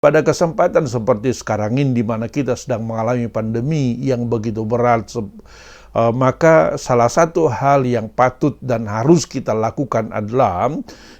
Pada kesempatan seperti sekarang ini di mana kita sedang mengalami pandemi yang begitu berat, maka salah satu hal yang patut dan harus kita lakukan adalah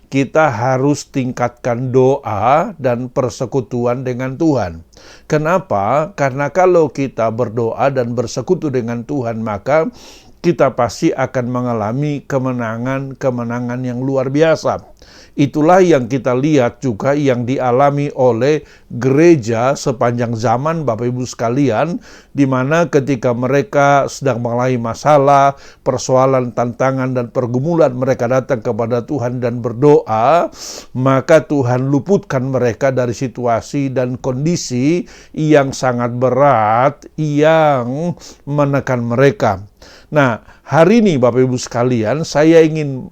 kita harus tingkatkan doa dan persekutuan dengan Tuhan. Kenapa? Karena kalau kita berdoa dan bersekutu dengan Tuhan, maka kita pasti akan mengalami kemenangan yang luar biasa. Itulah yang kita lihat juga yang dialami oleh gereja sepanjang zaman, Bapak Ibu sekalian, di mana ketika mereka sedang mengalami masalah, persoalan, tantangan, dan pergumulan, mereka datang kepada Tuhan dan berdoa, maka Tuhan luputkan mereka dari situasi dan kondisi yang sangat berat yang menekan mereka. Nah, hari ini Bapak Ibu sekalian, saya ingin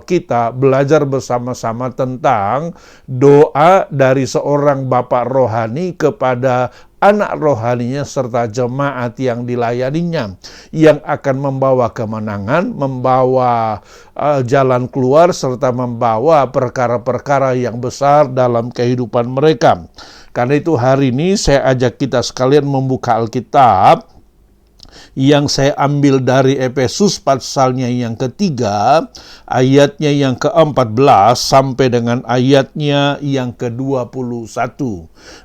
kita belajar bersama-sama tentang doa dari seorang bapak rohani kepada anak rohaninya serta jemaat yang dilayaninya, yang akan membawa kemenangan, membawa jalan keluar, serta membawa perkara-perkara yang besar dalam kehidupan mereka. Karena itu hari ini saya ajak kita sekalian membuka Alkitab yang saya ambil dari Efesus pasalnya yang ketiga, ayatnya yang ke-14 sampai dengan ayatnya yang ke-21.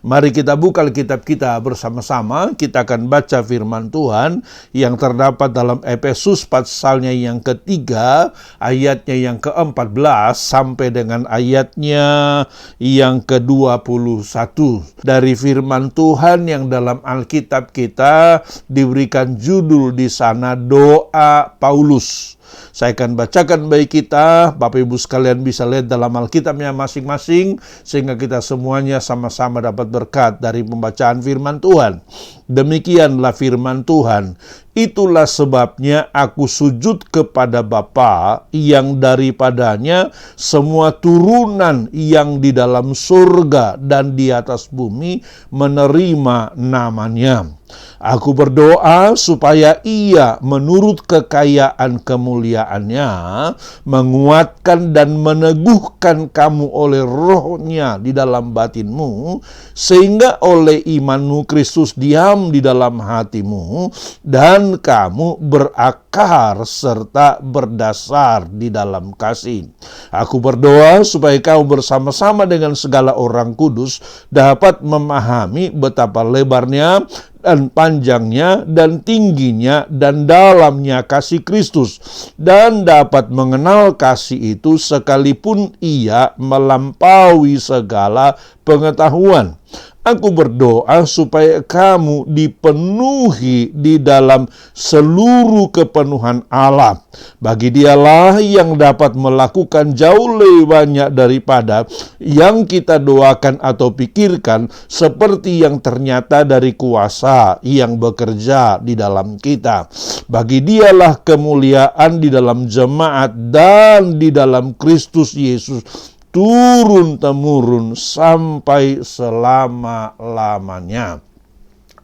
Mari kita buka Alkitab kita bersama-sama, kita akan baca firman Tuhan yang terdapat dalam Efesus pasalnya yang ketiga, ayatnya yang ke-14 sampai dengan ayatnya yang ke-21. Dari firman Tuhan yang dalam Alkitab kita diberikan judul di sana doa Paulus. Saya akan bacakan bagi kita, Bapak Ibu sekalian bisa lihat dalam Alkitabnya masing-masing, sehingga kita semuanya sama-sama dapat berkat dari pembacaan firman Tuhan. Demikianlah firman Tuhan, itulah sebabnya aku sujud kepada Bapa yang daripadanya semua turunan yang di dalam surga dan di atas bumi menerima namanya. Aku berdoa supaya Ia menurut kekayaan kemuliaannya menguatkan dan meneguhkan kamu oleh Roh-Nya di dalam batinmu, sehingga oleh imanmu Kristus diam di dalam hatimu dan kamu berakar serta berdasar di dalam kasih. Aku berdoa supaya kamu bersama-sama dengan segala orang kudus dapat memahami betapa lebarnya dan panjangnya dan tingginya dan dalamnya kasih Kristus, dan dapat mengenal kasih itu sekalipun ia melampaui segala pengetahuan. Aku berdoa supaya kamu dipenuhi di dalam seluruh kepenuhan Allah. Bagi Dialah yang dapat melakukan jauh lebih banyak daripada yang kita doakan atau pikirkan, seperti yang ternyata dari kuasa yang bekerja di dalam kita. Bagi Dialah kemuliaan di dalam jemaat dan di dalam Kristus Yesus, turun-temurun sampai selama-lamanya.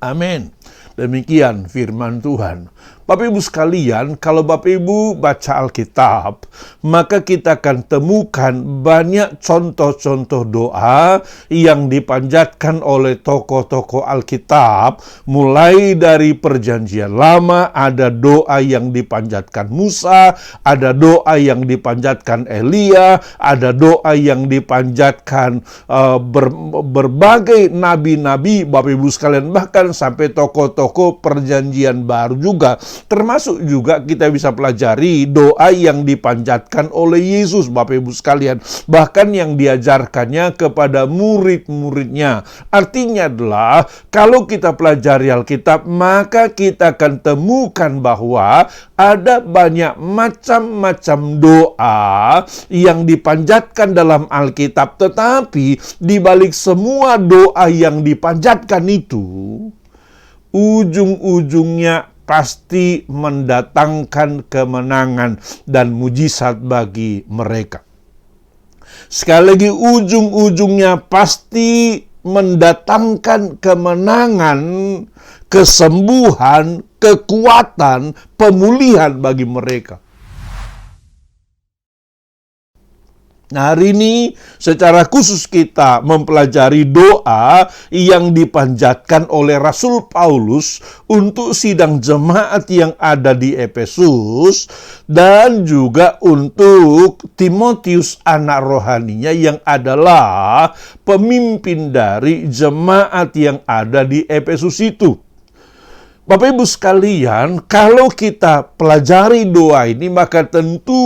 Amin. Demikian firman Tuhan. Bapak Ibu sekalian, kalau Bapak Ibu baca Alkitab, maka kita akan temukan banyak contoh-contoh doa yang dipanjatkan oleh tokoh-tokoh Alkitab. Mulai dari Perjanjian Lama, ada doa yang dipanjatkan Musa, ada doa yang dipanjatkan Elia, ada doa yang dipanjatkan berbagai nabi-nabi, Bapak Ibu sekalian, bahkan sampai tokoh-tokoh Perjanjian Baru juga. Termasuk juga kita bisa pelajari doa yang dipanjatkan oleh Yesus, Bapak Ibu sekalian. Bahkan yang diajarkannya kepada murid-muridnya. Artinya adalah, kalau kita pelajari Alkitab, maka kita akan temukan bahwa ada banyak macam-macam doa yang dipanjatkan dalam Alkitab. Tetapi di balik semua doa yang dipanjatkan itu, ujung-ujungnya pasti mendatangkan kemenangan dan mujizat bagi mereka. Sekali lagi, ujung-ujungnya pasti mendatangkan kemenangan, kesembuhan, kekuatan, pemulihan bagi mereka. Nah, hari ini secara khusus kita mempelajari doa yang dipanjatkan oleh Rasul Paulus untuk sidang jemaat yang ada di Efesus dan juga untuk Timotius anak rohaninya yang adalah pemimpin dari jemaat yang ada di Efesus itu. Bapak Ibu sekalian, kalau kita pelajari doa ini, maka tentu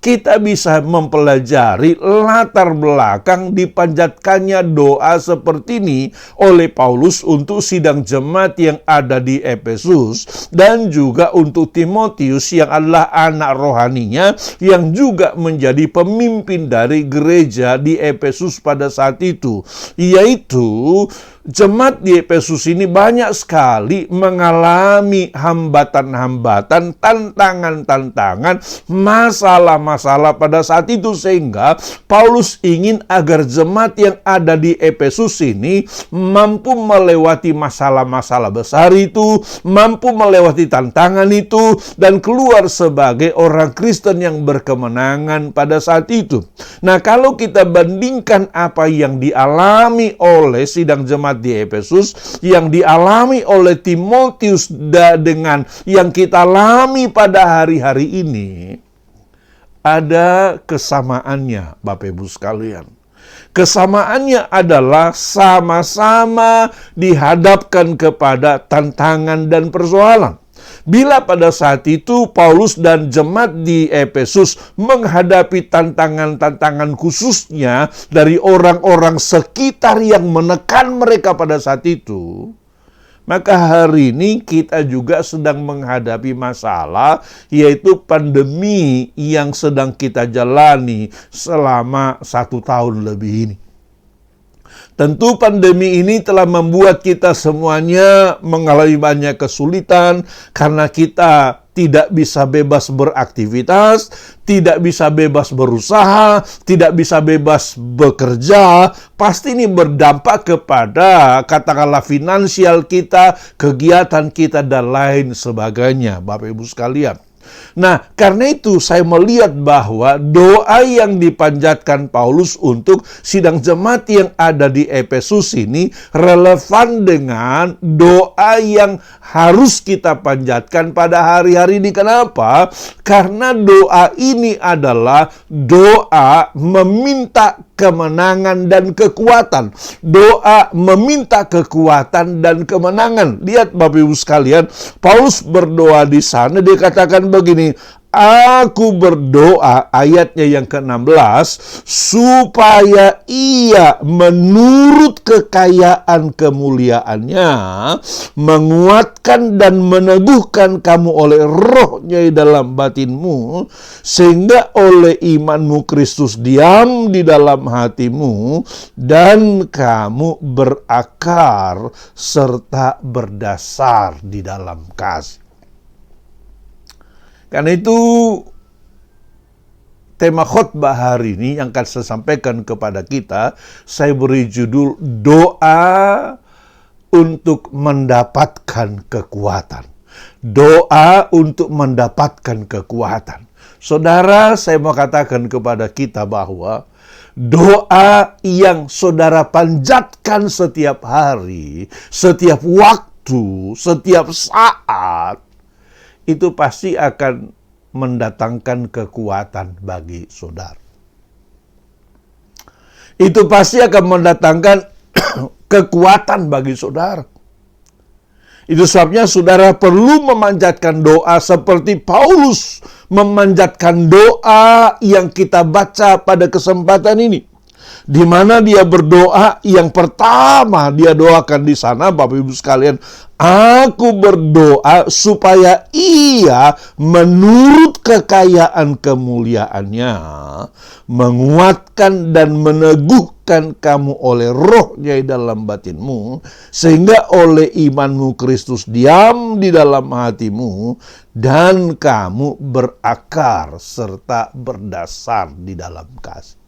kita bisa mempelajari latar belakang dipanjatkannya doa seperti ini oleh Paulus untuk sidang jemaat yang ada di Efesus dan juga untuk Timotius yang adalah anak rohaninya yang juga menjadi pemimpin dari gereja di Efesus pada saat itu, yaitu jemaat di Efesus ini banyak sekali mengalami hambatan-hambatan, tantangan-tantangan, masalah-masalah pada saat itu, sehingga Paulus ingin agar jemaat yang ada di Efesus ini mampu melewati masalah-masalah besar itu, mampu melewati tantangan itu, dan keluar sebagai orang Kristen yang berkemenangan pada saat itu. Nah, kalau kita bandingkan apa yang dialami oleh sidang jemaat di Efesus, yang dialami oleh Timotius dengan yang kita alami pada hari-hari ini, ada kesamaannya, Bapak Ibu sekalian. Kesamaannya adalah sama-sama dihadapkan kepada tantangan dan persoalan. Bila pada saat itu Paulus dan jemaat di Efesus menghadapi tantangan-tantangan khususnya dari orang-orang sekitar yang menekan mereka pada saat itu, maka hari ini kita juga sedang menghadapi masalah, yaitu pandemi yang sedang kita jalani selama 1 tahun lebih ini. Tentu pandemi ini telah membuat kita semuanya mengalami banyak kesulitan karena kita tidak bisa bebas beraktivitas, tidak bisa bebas berusaha, tidak bisa bebas bekerja. Pasti ini berdampak kepada katakanlah finansial kita, kegiatan kita, dan lain sebagainya, Bapak Ibu sekalian. Nah, karena itu saya melihat bahwa doa yang dipanjatkan Paulus untuk sidang jemaat yang ada di Efesus ini relevan dengan doa yang harus kita panjatkan pada hari-hari ini. Kenapa? Karena doa ini adalah doa meminta kemenangan dan kekuatan. Doa meminta kekuatan dan kemenangan. Lihat Bapak Ibu sekalian, Paulus berdoa di sana, dia katakan begini, aku berdoa, ayatnya yang ke-16, supaya ia menurut kekayaan kemuliaannya menguatkan dan meneguhkan kamu oleh rohnya di dalam batinmu, sehingga oleh imanmu Kristus diam di dalam hatimu dan kamu berakar serta berdasar di dalam kasih. Karena itu tema khotbah hari ini yang akan saya sampaikan kepada kita, saya beri judul doa untuk mendapatkan kekuatan. Doa untuk mendapatkan kekuatan. Saudara, saya mau katakan kepada kita bahwa doa yang saudara panjatkan setiap hari, setiap waktu, setiap saat, itu pasti akan mendatangkan kekuatan bagi saudara. Itu pasti akan mendatangkan kekuatan bagi saudara. Itu sebabnya saudara perlu memanjatkan doa seperti Paulus memanjatkan doa yang kita baca pada kesempatan ini. Di mana dia berdoa, yang pertama dia doakan di sana, Bapak Ibu sekalian, aku berdoa supaya ia menurut kekayaan kemuliaannya menguatkan dan meneguhkan kamu oleh rohnya di dalam batinmu, sehingga oleh imanmu Kristus diam di dalam hatimu dan kamu berakar serta berdasar di dalam kasih.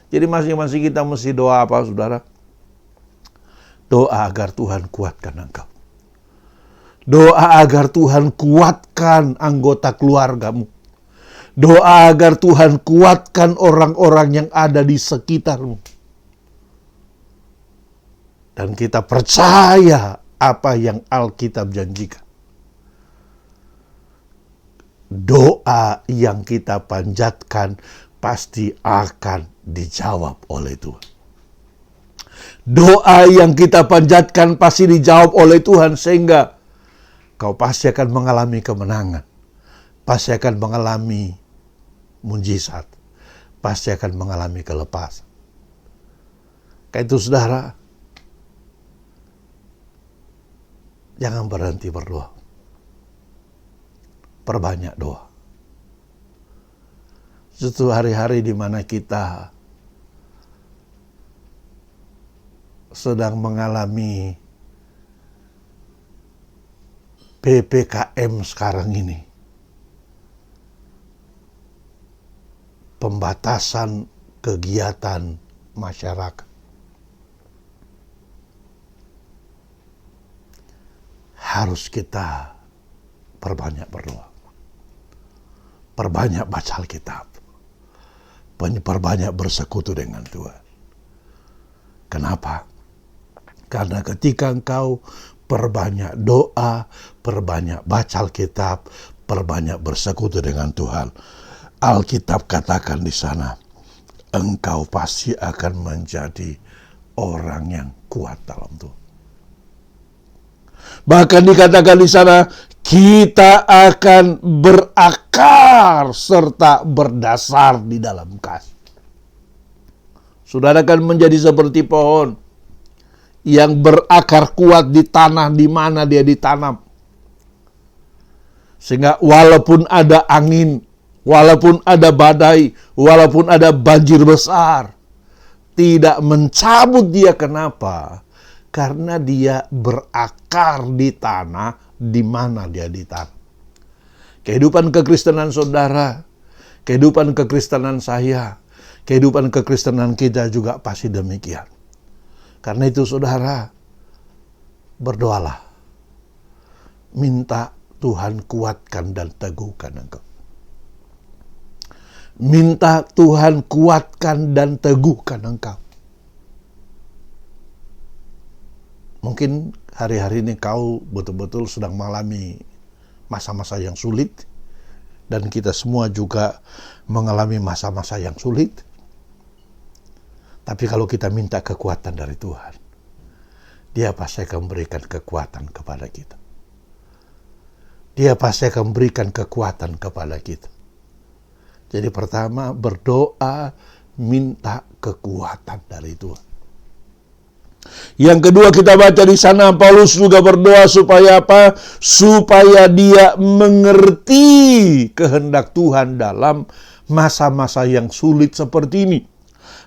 Jadi masing-masing kita mesti doa apa, saudara? Doa agar Tuhan kuatkan engkau. Doa agar Tuhan kuatkan anggota keluargamu. Doa agar Tuhan kuatkan orang-orang yang ada di sekitarmu. Dan kita percaya apa yang Alkitab janjikan. Doa yang kita panjatkan pasti akan dijawab oleh Tuhan. Doa yang kita panjatkan pasti dijawab oleh Tuhan, sehingga kau pasti akan mengalami kemenangan. Pasti akan mengalami mujizat. Pasti akan mengalami kelepasan. Karena itu saudara, jangan berhenti berdoa. Perbanyak doa. Suatu hari-hari di mana kita sedang mengalami PPKM sekarang ini. Pembatasan kegiatan masyarakat. Harus kita perbanyak berdoa. Perbanyak baca Alkitab. Perbanyak bersekutu dengan Tuhan. Kenapa? Karena ketika engkau perbanyak doa, perbanyak baca Alkitab, perbanyak bersekutu dengan Tuhan, Alkitab katakan di sana, engkau pasti akan menjadi orang yang kuat dalam Tuhan. Bahkan dikatakan di sana, kita akan berakar serta berdasar di dalam kasih. Saudara akan menjadi seperti pohon yang berakar kuat di tanah di mana dia ditanam. Sehingga walaupun ada angin, walaupun ada badai, walaupun ada banjir besar, tidak mencabut dia. Kenapa? Karena dia berakar di tanah di mana dia ditanam. Kehidupan kekristenan saudara, kehidupan kekristenan saya, kehidupan kekristenan kita juga pasti demikian. Karena itu saudara, berdoalah. Minta Tuhan kuatkan dan teguhkan engkau. Minta Tuhan kuatkan dan teguhkan engkau. Mungkin hari-hari ini kau betul-betul sedang mengalami masa-masa yang sulit. Dan kita semua juga mengalami masa-masa yang sulit. Tapi kalau kita minta kekuatan dari Tuhan, Dia pasti akan memberikan kekuatan kepada kita. Dia pasti akan memberikan kekuatan kepada kita. Jadi pertama, berdoa, minta kekuatan dari Tuhan. Yang kedua kita baca di sana, Paulus juga berdoa supaya apa? Supaya dia mengerti kehendak Tuhan dalam masa-masa yang sulit seperti ini.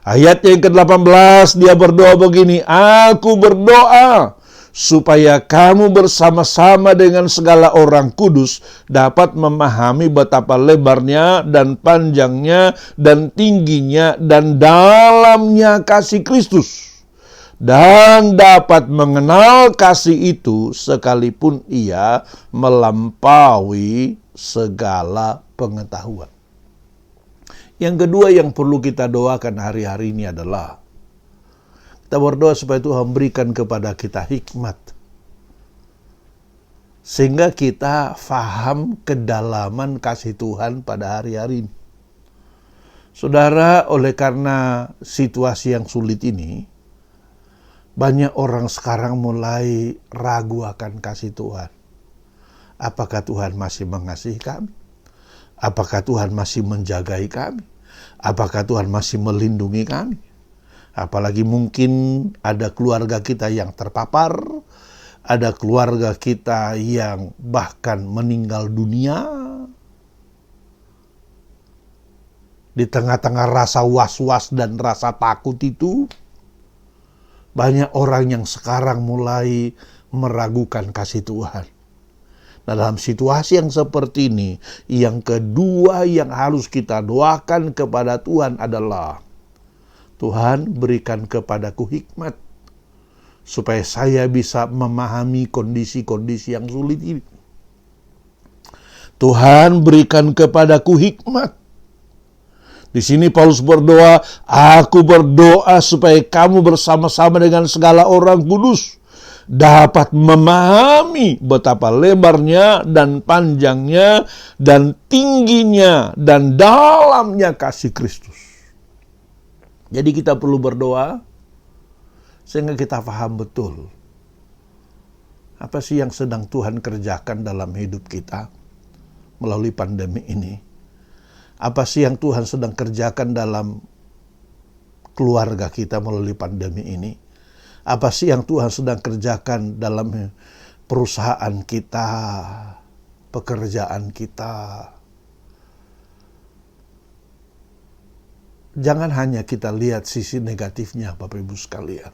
Ayat yang ke-18 dia berdoa begini, aku berdoa supaya kamu bersama-sama dengan segala orang kudus dapat memahami betapa lebarnya dan panjangnya dan tingginya dan dalamnya kasih Kristus. Dan dapat mengenal kasih itu sekalipun ia melampaui segala pengetahuan. Yang kedua yang perlu kita doakan hari-hari ini adalah kita berdoa supaya Tuhan berikan kepada kita hikmat. Sehingga kita faham kedalaman kasih Tuhan pada hari-hari ini. Saudara, oleh karena situasi yang sulit ini, banyak orang sekarang mulai ragu akan kasih Tuhan. Apakah Tuhan masih mengasihi kami? Apakah Tuhan masih menjagai kami? Apakah Tuhan masih melindungi kami? Apalagi mungkin ada keluarga kita yang terpapar, ada keluarga kita yang bahkan meninggal dunia. Di tengah-tengah rasa was-was dan rasa takut itu, banyak orang yang sekarang mulai meragukan kasih Tuhan. Nah, dalam situasi yang seperti ini, yang kedua yang harus kita doakan kepada Tuhan adalah, Tuhan berikan kepadaku hikmat, supaya saya bisa memahami kondisi-kondisi yang sulit ini. Tuhan berikan kepadaku hikmat, Di sini Paulus berdoa, aku berdoa supaya kamu bersama-sama dengan segala orang kudus dapat memahami betapa lebarnya dan panjangnya dan tingginya dan dalamnya kasih Kristus. Jadi kita perlu berdoa sehingga kita paham betul apa sih yang sedang Tuhan kerjakan dalam hidup kita melalui pandemi ini. Apa sih yang Tuhan sedang kerjakan dalam keluarga kita melalui pandemi ini? Apa sih yang Tuhan sedang kerjakan dalam perusahaan kita, pekerjaan kita? Jangan hanya kita lihat sisi negatifnya, Bapak Ibu sekalian.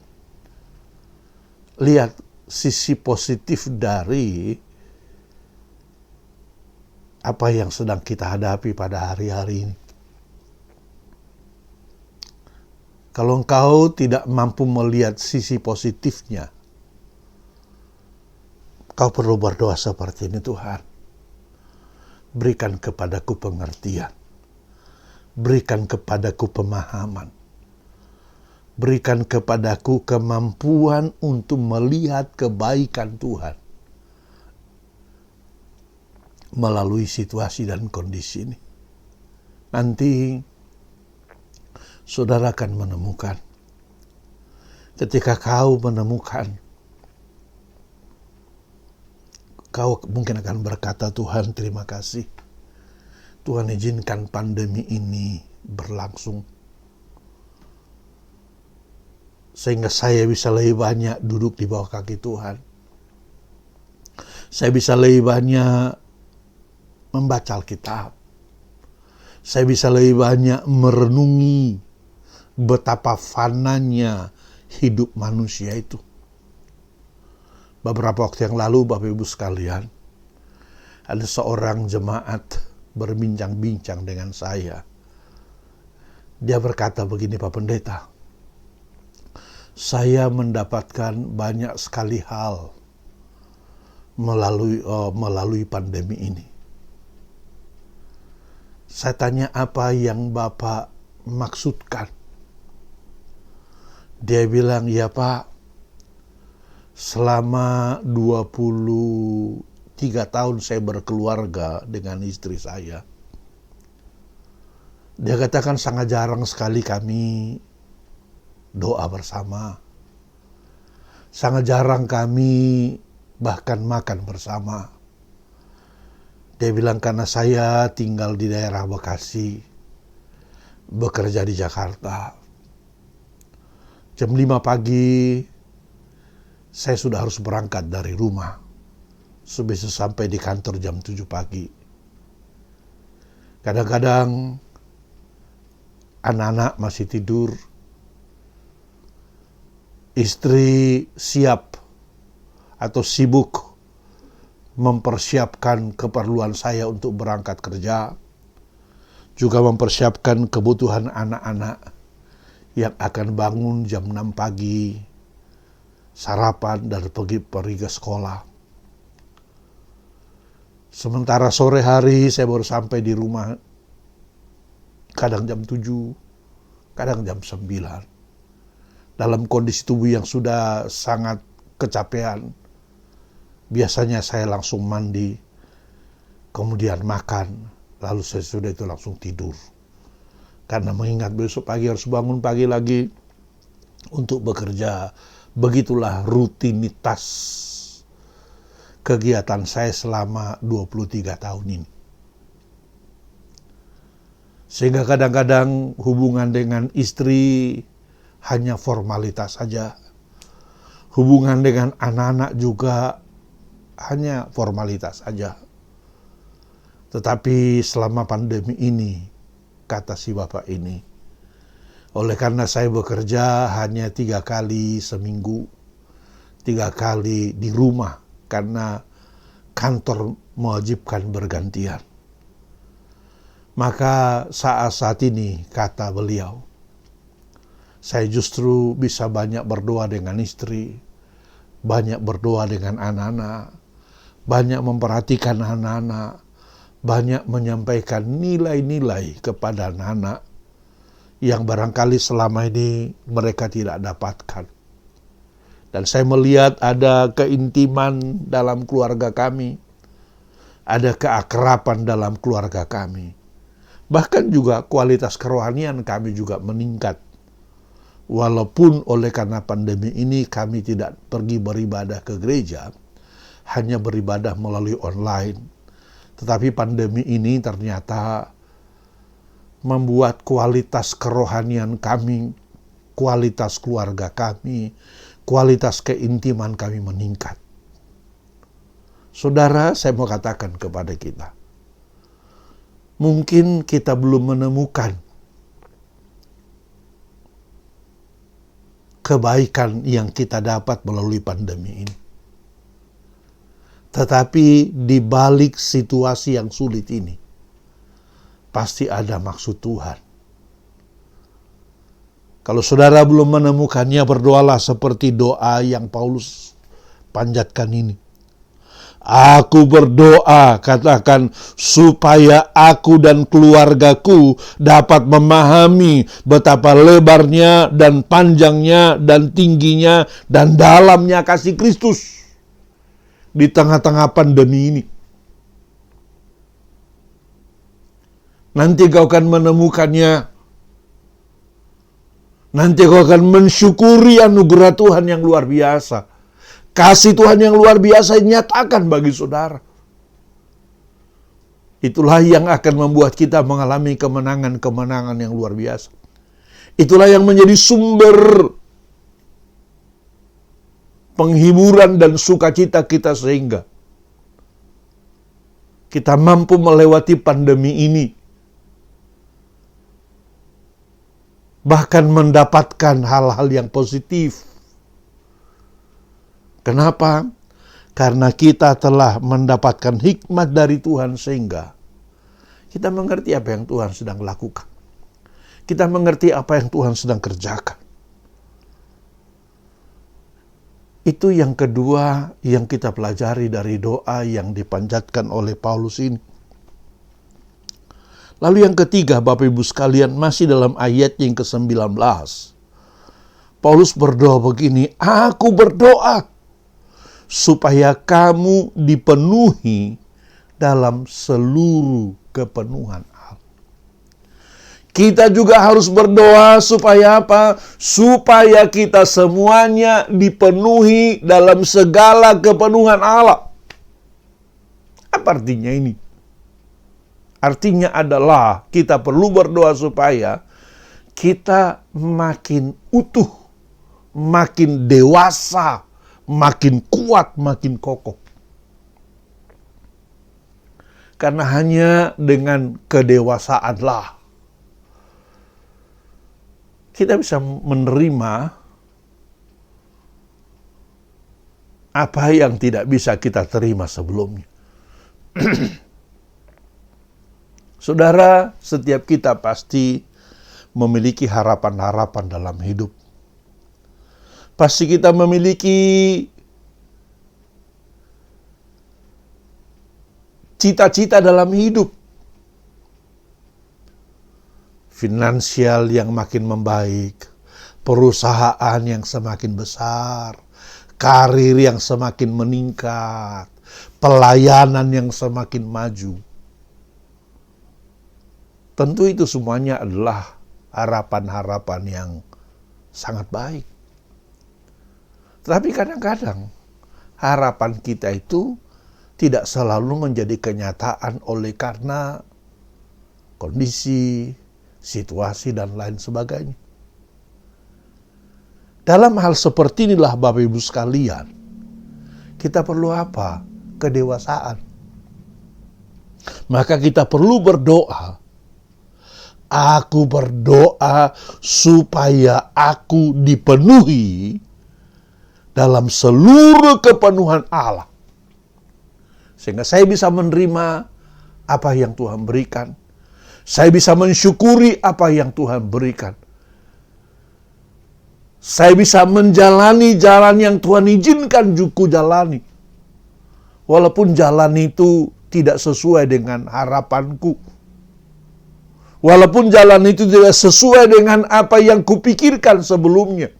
Lihat sisi positif dari apa yang sedang kita hadapi pada hari-hari ini. Kalau engkau tidak mampu melihat sisi positifnya, kau perlu berdoa seperti ini, Tuhan. Berikan kepadaku pengertian. Berikan kepadaku pemahaman. Berikan kepadaku kemampuan untuk melihat kebaikan Tuhan melalui situasi dan kondisi ini. Nanti saudara akan menemukan. Ketika kau menemukan, kau mungkin akan berkata, Tuhan terima kasih. Tuhan izinkan pandemi ini berlangsung. Sehingga saya bisa lebih banyak duduk di bawah kaki Tuhan. Saya bisa lebih banyak membaca Alkitab. Saya bisa lebih banyak merenungi betapa fananya hidup manusia itu. Beberapa waktu yang lalu, Bapak Ibu sekalian, ada seorang jemaat berbincang-bincang dengan saya. Dia berkata begini, Pak Pendeta, saya mendapatkan banyak sekali hal melalui pandemi ini. Saya tanya apa yang Bapak maksudkan. Dia bilang, ya Pak, selama 23 tahun saya berkeluarga dengan istri saya. Dia katakan sangat jarang sekali kami doa bersama. Sangat jarang kami bahkan makan bersama. Dia bilang karena saya tinggal di daerah Bekasi, bekerja di Jakarta. Jam 5 pagi, saya sudah harus berangkat dari rumah. Bisa sampai di kantor jam 7 pagi. Kadang-kadang anak-anak masih tidur. Istri siap atau sibuk mempersiapkan keperluan saya untuk berangkat kerja, juga mempersiapkan kebutuhan anak-anak yang akan bangun jam 6 pagi, sarapan dan pergi ke sekolah. Sementara sore hari saya baru sampai di rumah, kadang jam 7, kadang jam 9. Dalam kondisi tubuh yang sudah sangat kecapean, biasanya saya langsung mandi, kemudian makan, lalu saya sudah itu langsung tidur. Karena mengingat besok pagi harus bangun pagi lagi untuk bekerja. Begitulah rutinitas kegiatan saya selama 23 tahun ini. Sehingga kadang-kadang hubungan dengan istri hanya formalitas saja. Hubungan dengan anak-anak juga hanya formalitas saja. Tetapi selama pandemi ini, kata si bapak ini, oleh karena saya bekerja hanya 3 kali seminggu, 3 kali di rumah, karena kantor mewajibkan bergantian. Maka saat-saat ini, kata beliau, saya justru bisa banyak berdoa dengan istri, banyak berdoa dengan anak-anak, banyak memperhatikan anak-anak, banyak menyampaikan nilai-nilai kepada anak-anak, yang barangkali selama ini mereka tidak dapatkan. Dan saya melihat ada keintiman dalam keluarga kami, ada keakraban dalam keluarga kami. Bahkan juga kualitas kerohanian kami juga meningkat. Walaupun oleh karena pandemi ini kami tidak pergi beribadah ke gereja, hanya beribadah melalui online. Tetapi pandemi ini ternyata membuat kualitas kerohanian kami, kualitas keluarga kami, kualitas keintiman kami meningkat. Saudara, saya mau katakan kepada kita, mungkin kita belum menemukan kebaikan yang kita dapat melalui pandemi ini. Tetapi di balik situasi yang sulit ini, pasti ada maksud Tuhan. Kalau saudara belum menemukannya, berdoalah seperti doa yang Paulus panjatkan ini. Aku berdoa, katakan, supaya aku dan keluargaku dapat memahami betapa lebarnya dan panjangnya dan tingginya dan dalamnya kasih Kristus di tengah-tengah pandemi ini. Nanti kau akan menemukannya. Nanti kau akan mensyukuri anugerah Tuhan yang luar biasa. Kasih Tuhan yang luar biasa dinyatakan bagi saudara. Itulah yang akan membuat kita mengalami kemenangan-kemenangan yang luar biasa. Itulah yang menjadi sumber penghiburan dan sukacita kita sehingga kita mampu melewati pandemi ini. Bahkan mendapatkan hal-hal yang positif. Kenapa? Karena kita telah mendapatkan hikmat dari Tuhan sehingga kita mengerti apa yang Tuhan sedang lakukan. Kita mengerti apa yang Tuhan sedang kerjakan. Itu yang kedua yang kita pelajari dari doa yang dipanjatkan oleh Paulus ini. Lalu yang ketiga, Bapak Ibu sekalian, masih dalam ayat yang ke-19. Paulus berdoa begini, aku berdoa supaya kamu dipenuhi dalam seluruh kepenuhan Allah. Kita juga harus berdoa supaya apa? Supaya kita semuanya dipenuhi dalam segala kepenuhan Allah. Apa artinya ini? Artinya adalah kita perlu berdoa supaya kita makin utuh, makin dewasa, makin kuat, makin kokoh. Karena hanya dengan kedewasaanlah kita bisa menerima apa yang tidak bisa kita terima sebelumnya. Saudara, setiap kita pasti memiliki harapan-harapan dalam hidup. Pasti kita memiliki cita-cita dalam hidup. Finansial yang makin membaik, perusahaan yang semakin besar, karir yang semakin meningkat, pelayanan yang semakin maju. Tentu itu semuanya adalah harapan-harapan yang sangat baik. Tetapi kadang-kadang harapan kita itu tidak selalu menjadi kenyataan oleh karena kondisi, situasi, dan lain sebagainya. Dalam hal seperti inilah Bapak Ibu sekalian, kita perlu apa? Kedewasaan. Maka kita perlu berdoa. Aku berdoa supaya aku dipenuhi dalam seluruh kepenuhan Allah. Sehingga saya bisa menerima apa yang Tuhan berikan. Saya bisa mensyukuri apa yang Tuhan berikan. Saya bisa menjalani jalan yang Tuhan izinkan ku jalani. Walaupun jalan itu tidak sesuai dengan harapanku. Walaupun jalan itu tidak sesuai dengan apa yang kupikirkan sebelumnya.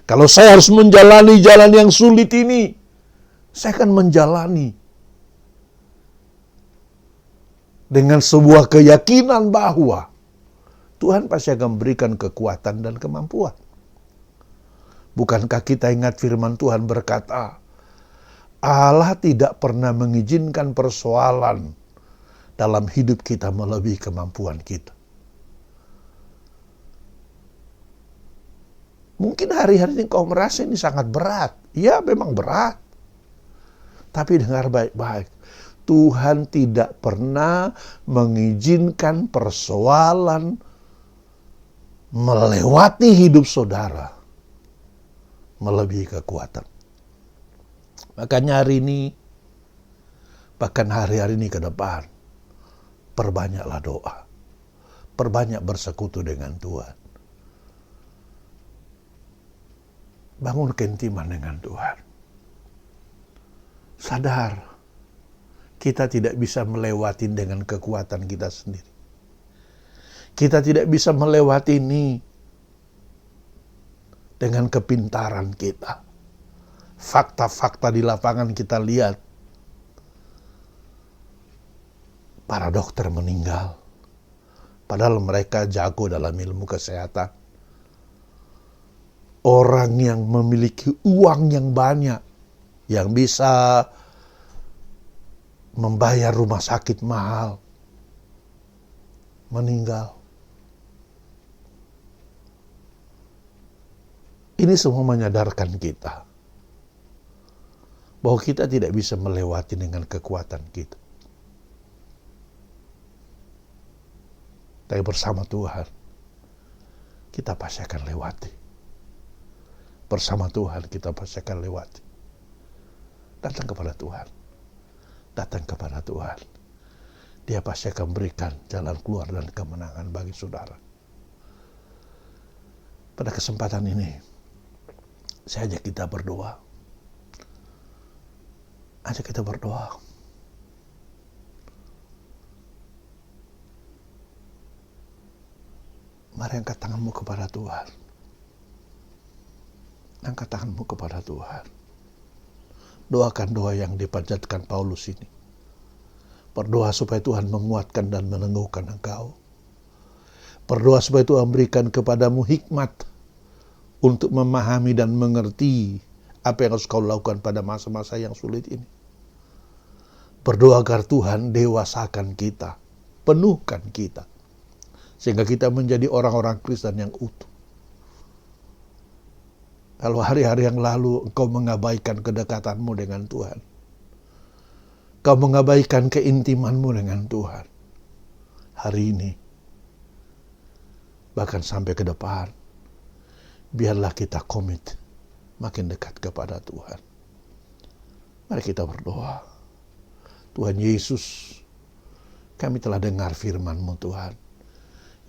Kalau saya harus menjalani jalan yang sulit ini, saya akan menjalani dengan sebuah keyakinan bahwa Tuhan pasti akan memberikan kekuatan dan kemampuan. Bukankah kita ingat firman Tuhan berkata, Allah tidak pernah mengizinkan persoalan dalam hidup kita melebihi kemampuan kita. Mungkin hari-hari ini kau merasa ini sangat berat. Ya, memang berat. Tapi dengar baik-baik. Tuhan tidak pernah mengizinkan persoalan melewati hidup saudara melebihi kekuatan. Makanya hari ini, bahkan hari-hari ini ke depan, perbanyaklah doa. Perbanyak bersekutu dengan Tuhan. Bangun keintiman dengan Tuhan. Sadar, kita tidak bisa melewati dengan kekuatan kita sendiri. Kita tidak bisa melewati ini dengan kepintaran kita. Fakta-fakta di lapangan kita lihat. Para dokter meninggal. Padahal mereka jago dalam ilmu kesehatan. Orang yang memiliki uang yang banyak, yang bisa membayar rumah sakit mahal, meninggal. Ini semua menyadarkan kita bahwa kita tidak bisa melewati dengan kekuatan kita. Tapi bersama Tuhan, kita pasti akan lewati. Bersama Tuhan, kita pasti akan lewati. Datang kepada Tuhan. Datang kepada Tuhan. Dia pasti akan berikan jalan keluar dan kemenangan bagi saudara. Pada kesempatan ini, saya ajak kita berdoa. Ajak kita berdoa. Mari angkat tanganmu kepada Tuhan. Angkat tanganmu kepada Tuhan. Doakan doa yang dipanjatkan Paulus ini. Berdoa supaya Tuhan menguatkan dan meneguhkan engkau. Berdoa supaya Tuhan berikan kepadamu hikmat untuk memahami dan mengerti apa yang harus kau lakukan pada masa-masa yang sulit ini. Berdoa agar Tuhan dewasakan kita, penuhkan kita, sehingga kita menjadi orang-orang Kristen yang utuh. Kalau hari-hari yang lalu engkau mengabaikan kedekatanmu dengan Tuhan, kau mengabaikan keintimanmu dengan Tuhan, hari ini, bahkan sampai ke depan, biarlah kita komit makin dekat kepada Tuhan. Mari kita berdoa. Tuhan Yesus, kami telah dengar firman-Mu Tuhan,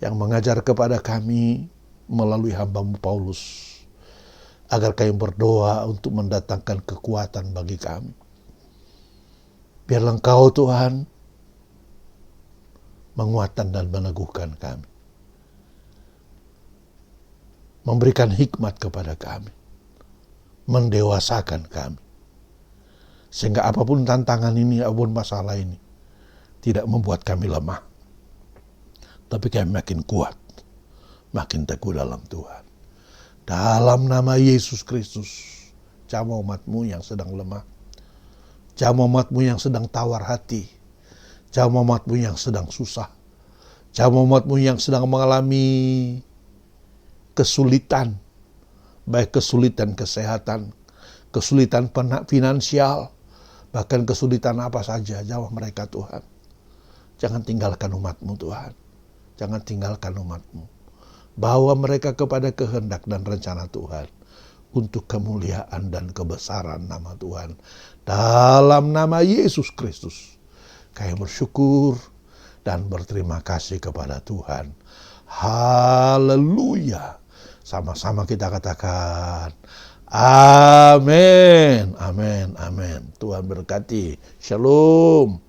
yang mengajar kepada kami melalui hamba-Mu Paulus, agar kami berdoa untuk mendatangkan kekuatan bagi kami. Biarlah Engkau Tuhan menguatkan dan meneguhkan kami. Memberikan hikmat kepada kami. Mendewasakan kami. Sehingga apapun tantangan ini, apapun masalah ini, tidak membuat kami lemah. Tapi kami makin kuat, makin teguh dalam Tuhan. Dalam nama Yesus Kristus, jamah umat-Mu yang sedang lemah, jamah umat-Mu yang sedang tawar hati, jamah umat-Mu yang sedang susah, jamah umat-Mu yang sedang mengalami kesulitan, baik kesulitan kesehatan, kesulitan finansial, bahkan kesulitan apa saja, jawab mereka Tuhan. Jangan tinggalkan umat-Mu Tuhan, jangan tinggalkan umat-Mu. Bawa mereka kepada kehendak dan rencana Tuhan untuk kemuliaan dan kebesaran nama Tuhan. Dalam nama Yesus Kristus, kami bersyukur dan berterima kasih kepada Tuhan. Haleluya. Sama-sama kita katakan, amin, amin, amin. Tuhan berkati. Shalom.